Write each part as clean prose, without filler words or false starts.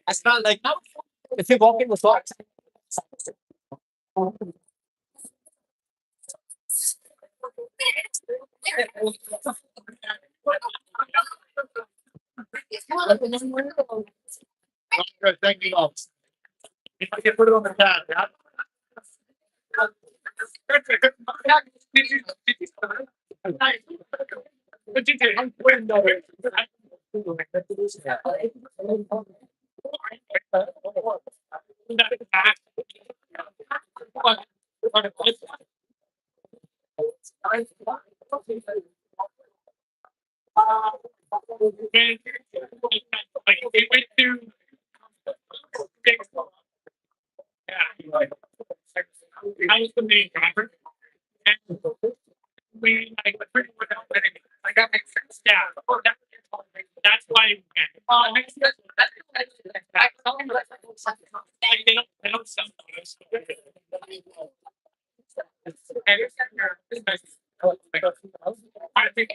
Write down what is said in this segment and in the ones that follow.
It's not like if you walk in the store. Good, thank you all. If I can put it on the pad, yeah. It went to I was the main driver. And we like I got my staff. That's why they don't sell those. I think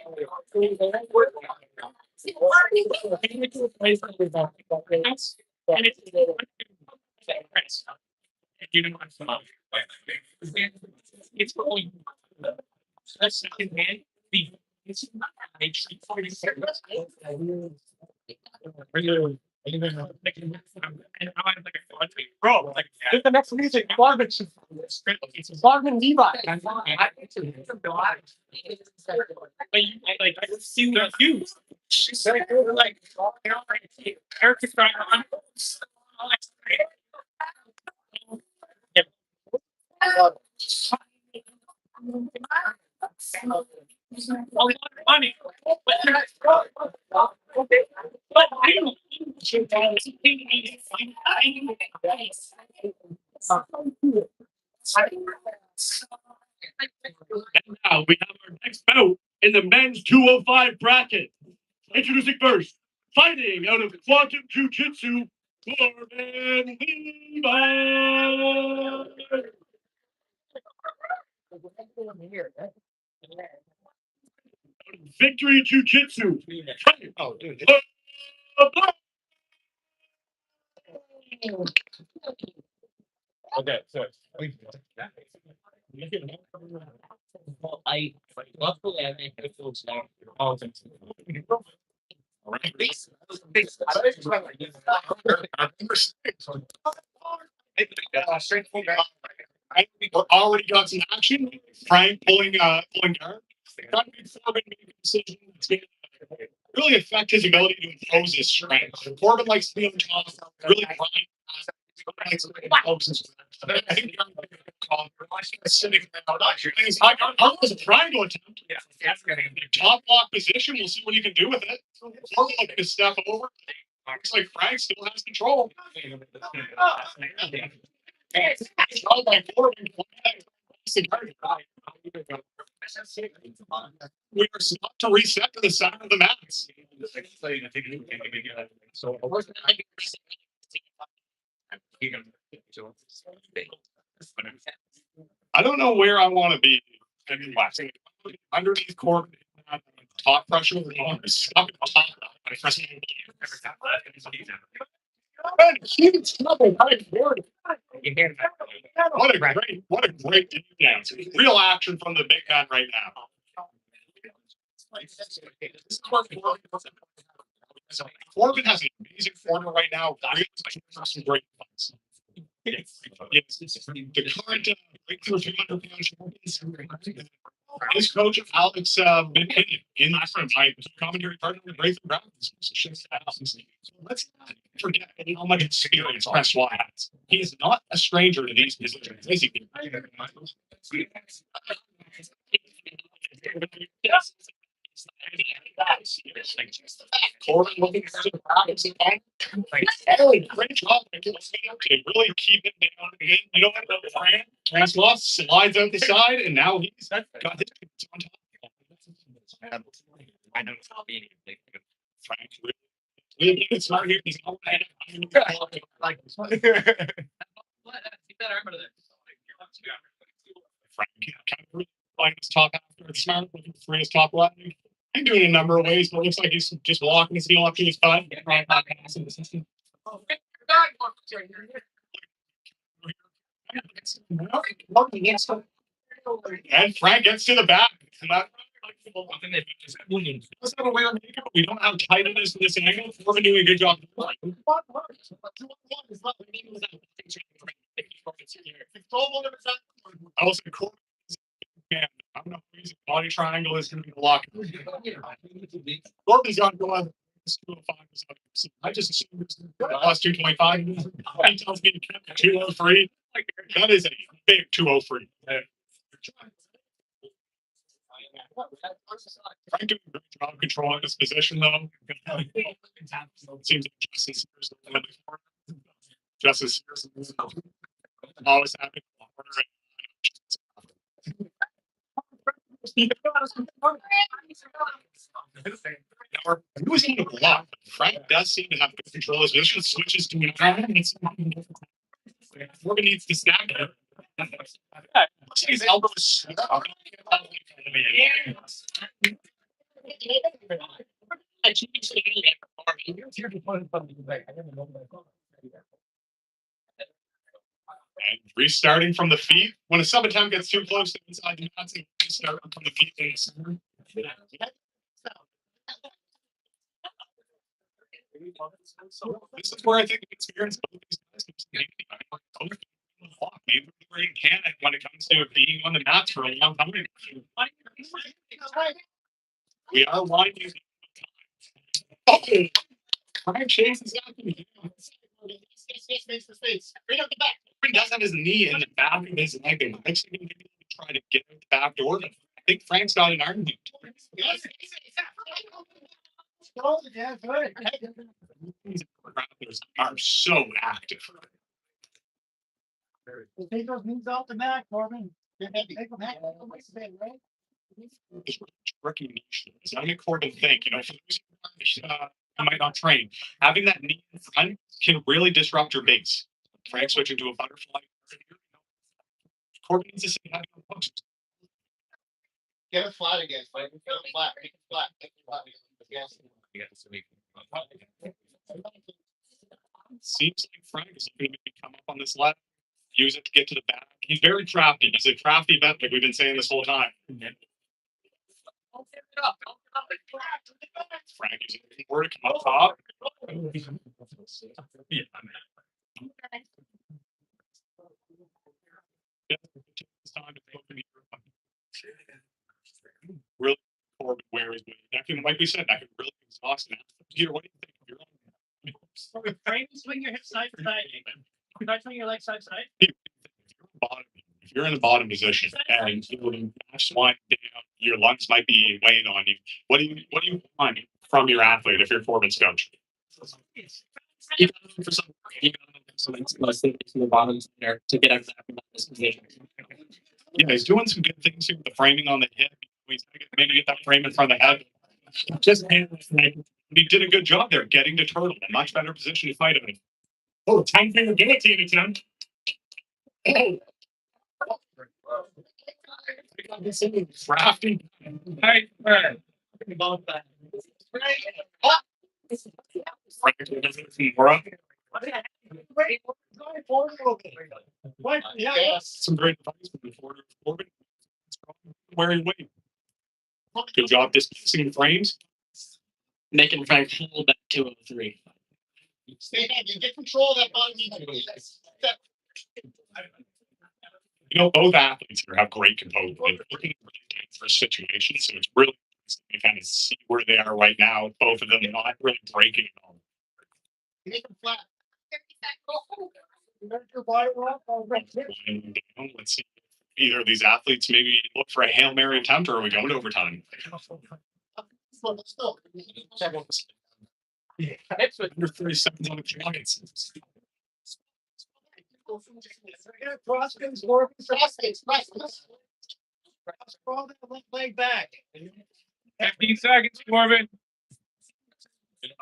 and it's you know it's going that's second hand the it's not and now I'm like bro, like the next music, Barman it's Barman Levi. But you, I just see the views. She said like Eric is trying on. A lot of money. But I don't and now we have our next bout in the men's 205 bracket. Introducing first, fighting out of Quantum Jiu-Jitsu, Corbin Levi. Victory Jiu-Jitsu. Oh, dude. Okay, so I luckily I make it feel small. Oh, thanks. All right. We're already got some action. Frank pulling guard. Got Corbin making a decision that's going to really affect his ability to impose his strength. Corbin likes to be on top, really grind. I think sitting I was a triangle attempt. Top block position. We'll see what he can do with it. Corbin looking to step over. Looks like Frank still has control. We are about to reset to the center of the mats. I don't know where I want to be. Underneath court, top pressure, stuck at top. What a great dance. Real action from the big man right now. Corbin has an amazing corner right now. Some great fights. Yes. The current breakthrough 300 pound his coach Alex McKinnon in my commentary partner with Raythan Brown. So let's not forget how much experience Francois has. He is not a stranger to these positions, is he? Corbin looking to the practice again. Great job. Really keep it down. You know what? Francois slides out the side, and now he's got his on top. I know it's not being Frank. It's not here. He's like Frank kind of really playing his top after it's smart, looking for his top left. I'm doing it a number of ways, but it looks like he's just blocking his heel up to his butt. And Frank gets to the back. Let's have a weird makeup. We don't have tight in this angle. We're doing a good job. I was a cool man. I don't know if his body triangle is going to be locked. Corbin's got to go on. I just assumed it's plus 225. He tells me to keep 203. That is a big 203. Frank doing a great job controlling his position, though. Seems like Justice Sears always happy. We're losing a lot. Frank does seem to have good control of his position, switches to an Morgan needs to snap it. His elbow is and restarting from the feet. When a sub attempt gets too close to inside the nuts, restart from the feet in the center. This is where I think the experience both these guys can when it comes to being on the mats for a long time. We are winding. Oh, Frank chases after me. He does have his knee in the back of his leg and actually going to try to get out the back door. I think Frank's got an argument. Raptors are so active. Take those knees off the mat, Corbin. Rookie niche. I mean, Corbin think, might not train. Having that knee in front can really disrupt your base. Frank switching to a butterfly. Corbin needs to see how to post. Get it flat again. Flat. Make it flat. Make it flat. Yes. Seems like Frank is going to come up on this left, use it to get to the back. He's very crafty. He's a crafty bet, like we've been saying this whole time. Frank using more to come up top. Really, Corbin where is that can, like we said, that can really exhaust him. Peter, what do you think? Frank, swing your hips side to side. Can I swing your leg side to side? If you're in the bottom position and you're winding down, your lungs might be weighing on you. What do you want from your athlete if you're Corbin's coach? You gotta look for some the bottom there to get out of this position. Yeah, he's doing some good things here with the framing on the hip. He's maybe get that frame in front of the head. Just he did a good job there getting to Turtle. A much better position to fight him. Oh, 10-finger guillotine attempt. Oh. Crafty. Hey, Frank. Yeah. Some great advice from the Corbin. Wearing weight. Good job displacing frames. Making Frank hold that 203. Stay back. You get control of that bottom. Both athletes here have great composure. They're looking for dangerous situations, so it's really nice to kind of see where they are right now. Both of them not really breaking at all. Make them flat. Let's see. Either of these athletes maybe look for a Hail Mary attempt, or are we going to overtime? Under 30 seconds on the clock. Leg back. 15 seconds, Corbin. These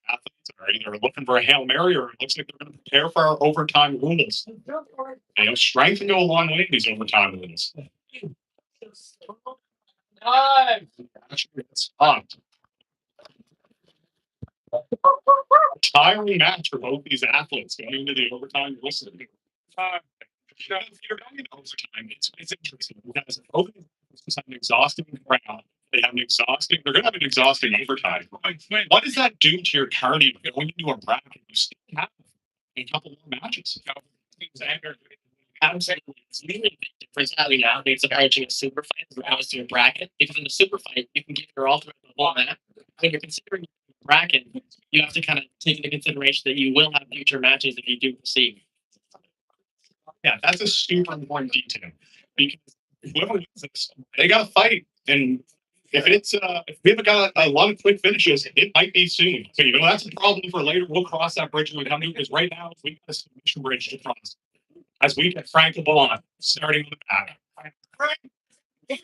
athletes are either looking for a Hail Mary or it looks like they're going to prepare for our overtime rules. And strength can go a long way in these overtime rules. Actually, it's hot. Tiring match for both these athletes going into the overtime. Listen, if you're going into overtime, it's interesting because both have an exhausting round. They have an exhausting. They're going to have an exhausting overtime. What does that do to your cardio going into a bracket? You still have a couple more matches. Absolutely. It's really a big difference between athletes approaching a super fight as opposed to a bracket. Because in a super fight, you can give your all throughout the whole match. When you're considering a bracket, you have to kind of take into consideration that you will have future matches if you do proceed. Yeah, that's a super important detail because whoever wins this, they got to fight. And if we haven't got a lot of quick finishes, it might be soon. So that's a problem for later. We'll cross that bridge when we come to it. Because right now we got a submission bridge to cross. As we get Frank LeBlanc starting on the back. If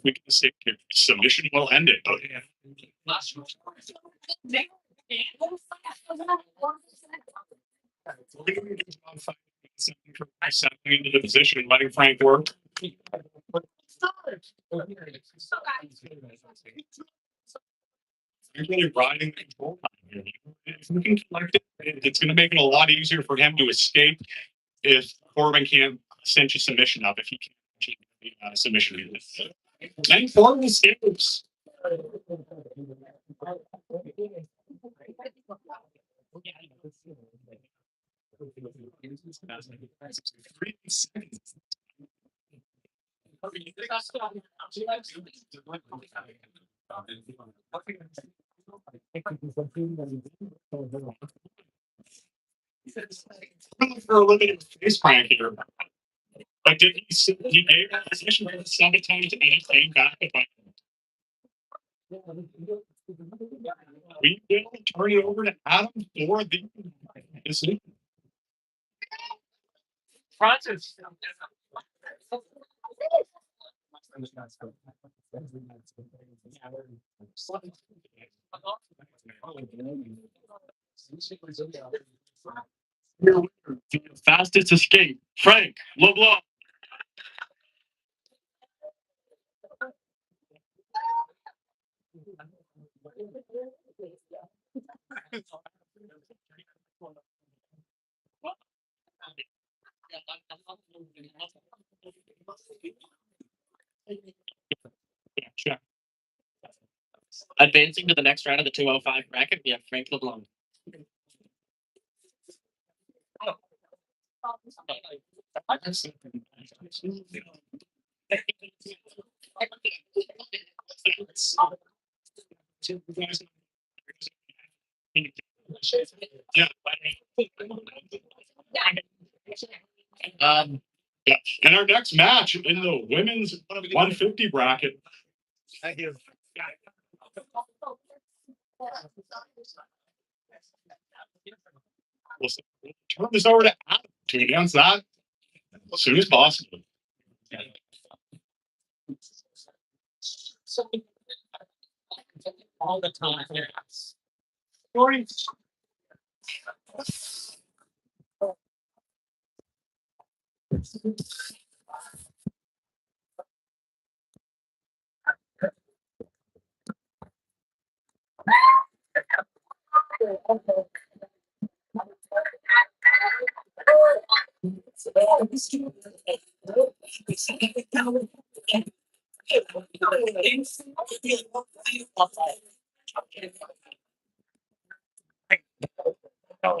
we can stick here, submission will end it. But we're going to get into the position, letting Frank work. You're really riding the control time here. If we can collect it, it's going to make it a lot easier for him to escape if Corbin can't cinch a submission up, if he can't achieve the submission. Then Corbin escapes. For a living face prank here. But did he gave that position several times and he came back to fight. We will turn it over to Adam for the decision. Francis. Fastest escape, Frank LeBlanc. Check. Advancing to the next round of the 205 bracket, we have Frank LeBlanc. Yeah. Yeah. And our next match in the women's 150 bracket. We'll turn this over to Adam to announce that as soon as possible. All the time. No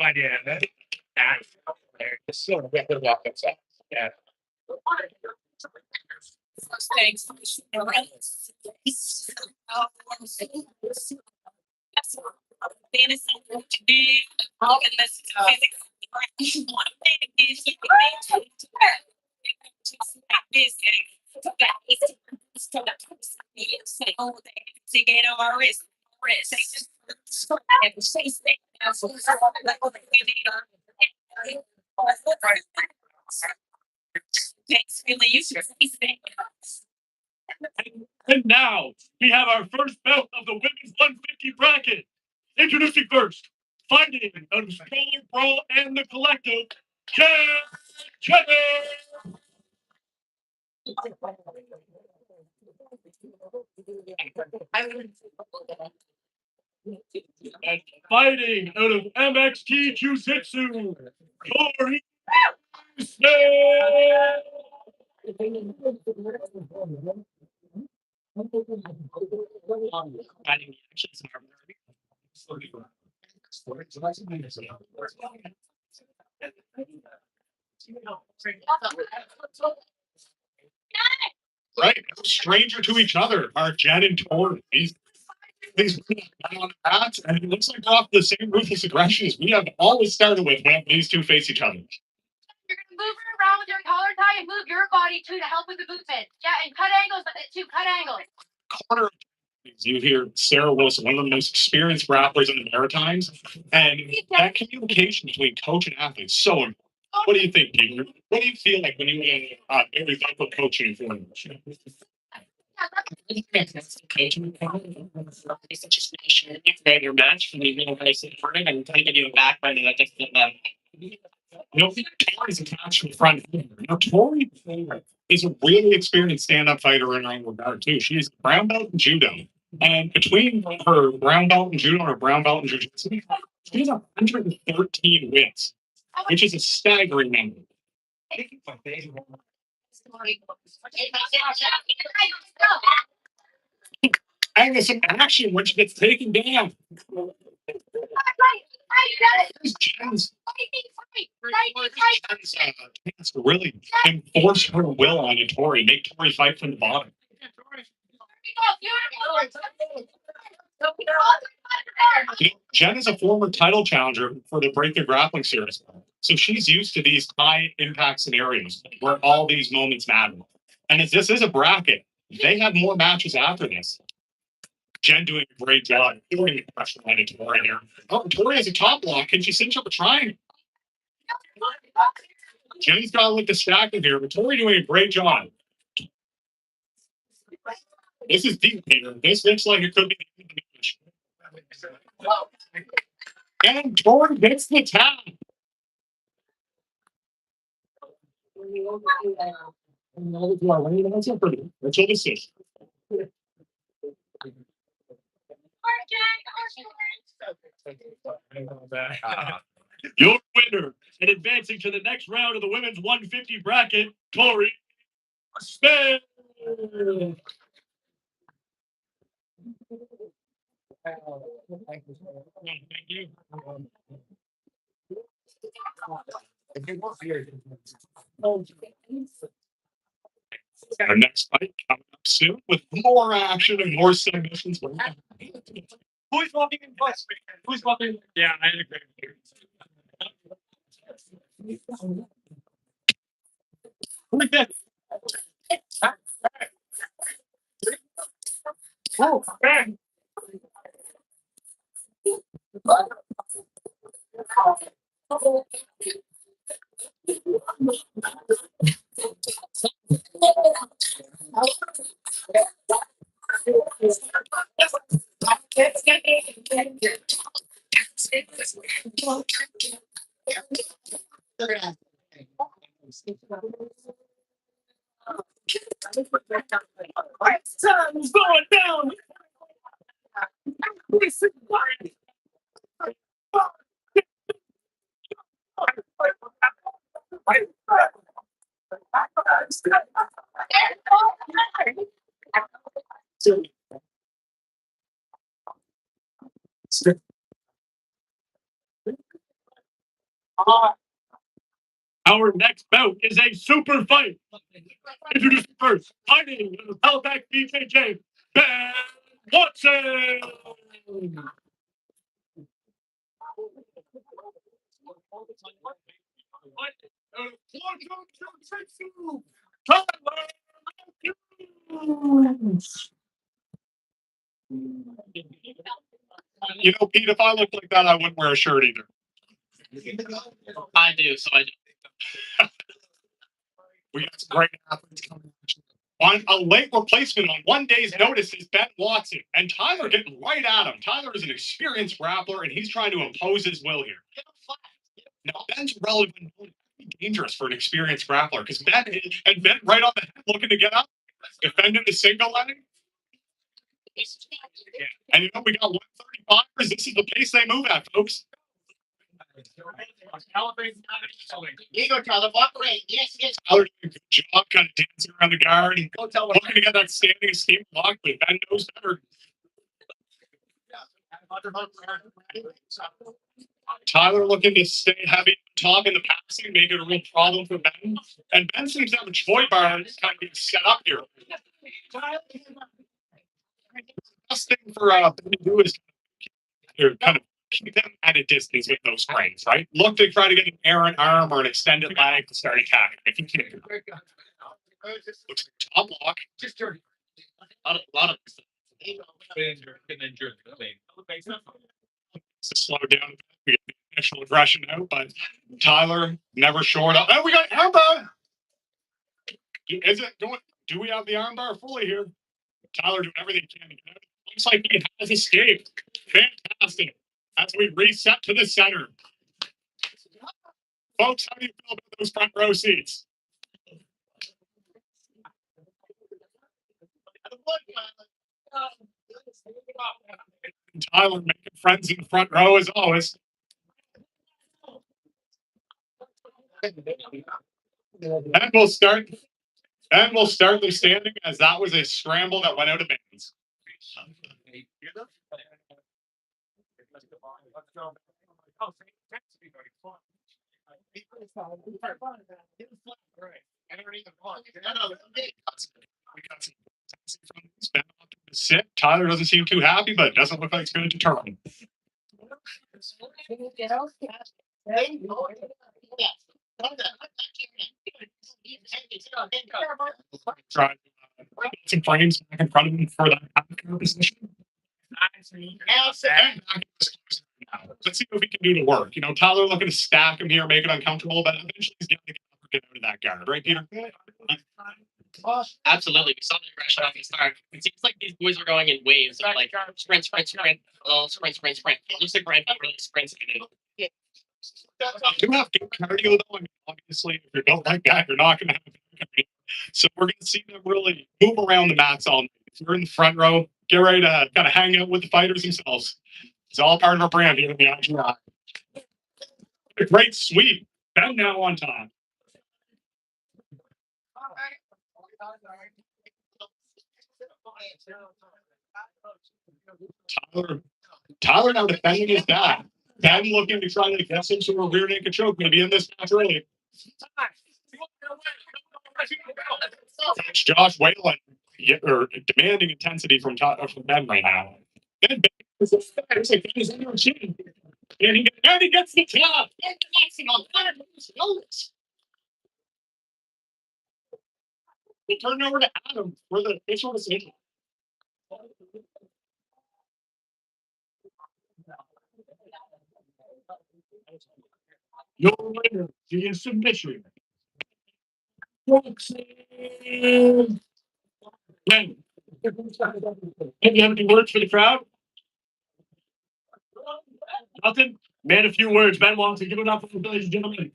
idea. It's still a record offense. Yeah. Thanks. Thanks, really. And now we have our first bout of the women's 150 bracket. Introducing first, fighting out of Stroller Brawl and the Collective, Jen Cheddar. And fighting out of MXT Jiu-Jitsu, Corey Smith. Fighting actions are Right, no stranger to each other are Jen and Tori. These on that, and it looks like they're off the same ruthless aggressions we have always started with when these two face each other. You're gonna move her around with your collar tie and move your body too to help with the movement. Yeah, and cut angles too. Cut angles. Corner, you hear Sarah Wilson, one of the most experienced grapplers in the Maritimes, and that communication between coach and athlete is so important. What do you think, Peter? What do you feel like when you every type of coaching for them? coaching. It's just make sure you create your match and you know nice and important and kind of give you a backbone that doesn't You know, Tori's attached to the front. You know, Tori is a really experienced stand-up fighter in her own regard too. She's a brown belt in judo, and between her brown belt in judo and her brown belt in jiu-jitsu, she has 113 wins, which is a staggering number. And there's some action when she gets taken down. There's Jen's chance to really enforce her will on Tori, make Tori fight from the bottom. You know, Jen is a former title challenger for the Break the Grappling series, so she's used to these high impact scenarios where all these moments matter. And as this is a bracket, they have more matches after this. Jen doing a great job doing the pressure on Tori here. Oh, Tori has a top block. Can she cinch up a triangle? Jen's got to look the stacking here, but Tori doing a great job. This is deep, Peter. This looks like it could be the match. And Tori gets the tap. That's all this is. Your winner and advancing to the next round of the women's 150 bracket, Tori Smith. Thank you. Our next fight coming up soon with more action and more submissions. Who's walking in plus? Who's walking? Yeah, I agree with you. Look at that. Oh, man. Sun's going down. Our next bout is a super fight. Introduce first, fighting in the Halifax BJJ, Ben Watson. You know, Pete, if I looked like that, I wouldn't wear a shirt either. I do, so I do. We got some great athletes coming. on a late replacement on 1 day's notice is Ben Watson. And Tyler getting right at him. Tyler is an experienced grappler and he's trying to impose his will here. Now, Ben's relevant, dangerous for an experienced grappler because Ben right on the head looking to get up, defending the single leg. And you know, we got 135ers. This is the pace they move at, folks. Here you go, Tyler. Walk away. Yes, yes. Tyler doing a good job kind of dancing around the guard and looking to get that standing escape block, but Ben knows better. Tyler looking to stay heavy on top in the passing, make it a real problem for Ben. And Ben seems to have a joy bar kind of being set up here. The best thing for Ben to do is kind of keep them at a distance with those frames, right? Look to try to get an errant arm or an extended leg to start attacking. If you can. Looks like top block. Just dirty. A lot of To slow down. We get the initial aggression out, but Tyler never short up. Oh, we got armbar. Is it going? Do we have the armbar fully here? Tyler doing everything he can to get out. Looks like he has escaped. Fantastic. As we reset to the center. Folks, how do you feel about those front row seats? Tyler making friends in the front row as always. And we'll start the standing as that was a scramble that went out of bounds. We got some from sit. Tyler doesn't seem too happy, but it doesn't look like it's going to deter him. Try some frames back in front of him for that position. Let's see what we can do to work. You know, Tyler looking to stack him here, make it uncomfortable, but eventually he's going to get out of that guard, right, Peter? Absolutely. We saw the aggression off the start. It seems like these boys are going in waves of like sprint, sprint. It looks like Brian really sprints. You do have good cardio though. I mean, obviously, if you're built like that, you're not going to have good cardio. So we're going to see them really move around the mats all night. If you're in the front row, get ready to kind of hang out with the fighters themselves. It's all part of our brand here in the IGI. A great sweep. Ben now on time. Tyler now defending his dad. Ben looking to try to get into a rear naked choke. Maybe in this match early. That's Josh Whalen demanding intensity from Ben right now. Ben is and he gets the top. They turn over to Adam for the official decision. Your winner, the submission. Ben, do you have any words for the crowd? Nothing? Man, a few words. Ben wants to give it up for ladies and gentlemen.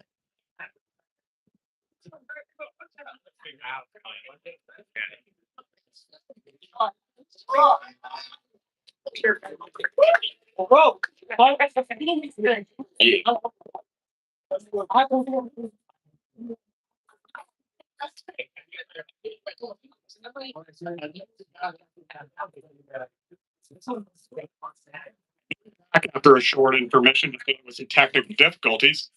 After a short intermission, it was some technical difficulties.